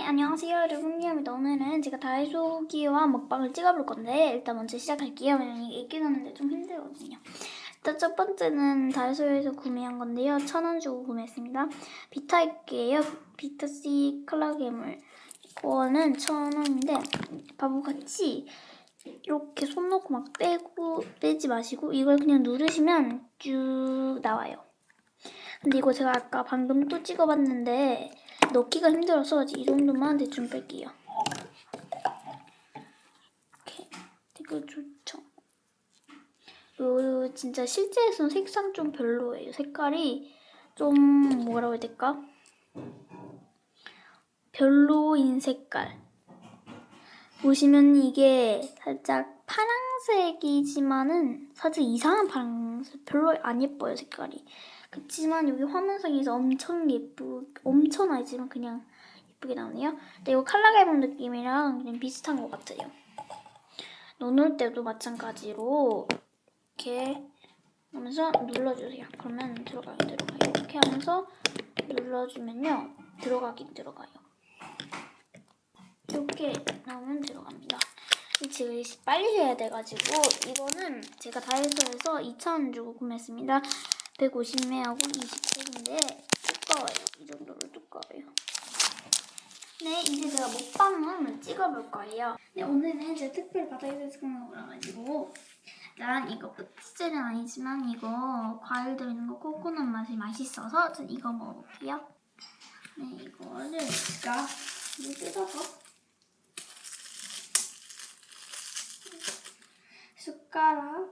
안녕하세요 여러분, 미아입니다. 오늘은 제가 다이소기와 먹방을 찍어볼 건데 일단 먼저 시작할게요. 왜냐면 이게 읽기 넣는데 좀 힘들거든요. 일단 첫 번째는 다이소에서 구매한 건데요. 1,000원 주고 구매했습니다. 비타이크예요. 비타C 컬러 괴물. 이거는 1,000원인데 바보같이 이렇게 손 놓고 막 빼지 마시고 이걸 그냥 누르시면 쭉 나와요. 근데 이거 제가 아까 방금 또 찍어봤는데 넣기가 힘들어서 이 정도만 대충 뺄게요. 이렇게 되게 좋죠. 요 진짜 실제에서는 색상 좀 별로예요. 색깔이 좀 뭐라고 해야 될까? 별로인 색깔. 보시면 이게 살짝 파란색이지만은 살짝 이상한 파란색. 별로 안 예뻐요, 색깔이. 그치만 여기 화면상에서 엄청 아니지만 그냥 예쁘게 나오네요. 근데 이거 컬러 괴물 느낌이랑 그냥 비슷한 것 같아요. 넣을 때도 마찬가지로 이렇게 하면서 눌러주세요. 그러면 들어가요. 이렇게 하면서 눌러주면요. 들어가긴 들어가요. 이렇게 나오면 들어갑니다. 지금 빨리 해야 돼가지고 이거는 제가 다이소에서 2,000원 주고 구매했습니다. 150매하고 20팩인데 두꺼워요. 이 정도로 두꺼워요. 네, 이제 제가 먹방을 찍어볼 거예요. 네, 오늘은 제가 특별히 바다에서 먹어가지고 난 이거 뿌티젤은 아니지만 이거 과일 들어있는 거 코코넛 맛이 맛있어서 전 이거 먹어볼게요. 네, 이거를 제가 물 뜯어서 숟가락으로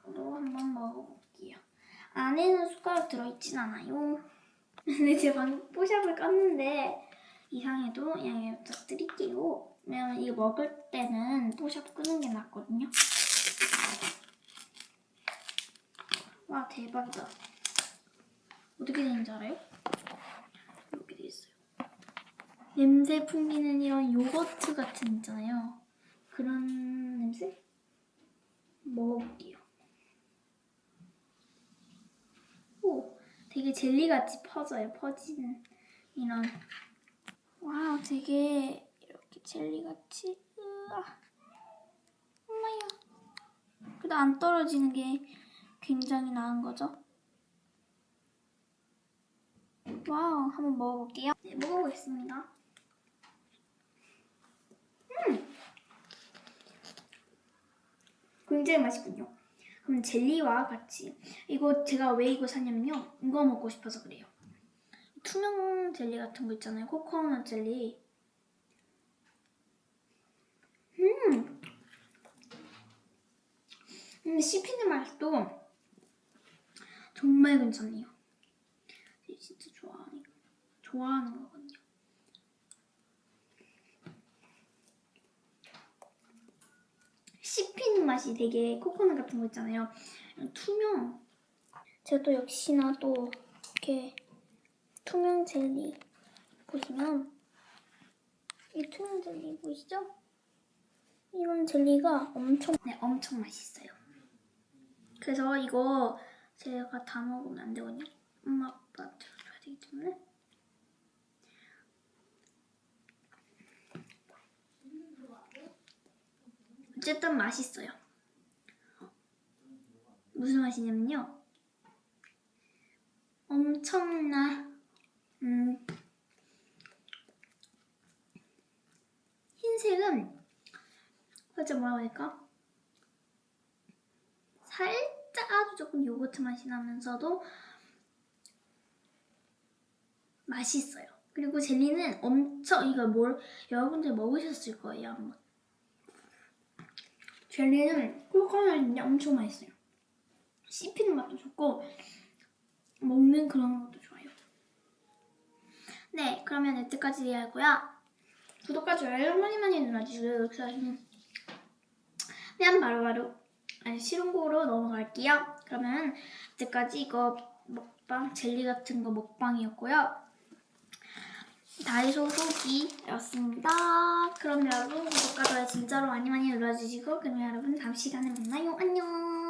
한번 먹어볼게요. 안에는 숟가락 들어있진 않아요. 근데 제가 방금 뽀샵을 껐는데 이상해도 양해 부탁드릴게요. 왜냐면 이거 먹을 때는 뽀샵 끄는 게 낫거든요. 와, 대박이다. 어떻게 되는지 알아요? 이렇게 돼 있어요. 냄새 풍기는 이런 요거트 같은 있잖아요. 그런 냄새? 먹어볼게요. 오, 되게 젤리같이 퍼지는 이런. 와, 되게 이렇게 젤리같이. 으아. 엄마야. 그래도 안 떨어지는 게 굉장히 나은 거죠. 와우, 한번 먹어볼게요. 네, 먹어보겠습니다. 굉장히 맛있군요. 그럼 젤리와 같이. 이거 제가 왜 이거 샀냐면요. 이거 먹고 싶어서 그래요. 투명 젤리 같은 거 있잖아요. 코코넛 젤리. 씹히는 맛도 정말 괜찮네요. 진짜 좋아하는 거거든요. 씹히는 맛이 되게 코코넛 같은 거 있잖아요. 투명. 제가 또 역시나 또 이렇게 투명 젤리 보시면 이 투명 젤리 보이시죠? 이런 젤리가 엄청 맛있어요. 그래서 이거 제가 다 먹으면 안 되거든요. 엄마 아빠 들어줘야 되기 때문에. 어쨌든 맛있어요. 무슨 맛이냐면요. 엄청나 흰색은 살짝 뭐라고 해야 될까? 살짝 아주 조금 요거트 맛이 나면서도 맛있어요. 그리고 젤리는 엄청 여러분들 먹으셨을 거예요 한번. 젤리는 코코넛인데 엄청 맛있어요. 씹히는 맛도 좋고 먹는 그런 것도 좋아요. 네, 그러면 여기까지 하고요. 구독과 좋아요 많이 눌러주시고요. 그냥 바로 실온고로 넘어갈게요. 그러면 이때까지 이거 먹방 젤리 같은 거 먹방이었고요. 다이소 소기였습니다. 그럼 여러분 구독과 좋아요 진짜로 많이 눌러주시고 그럼 여러분 다음 시간에 만나요. 안녕.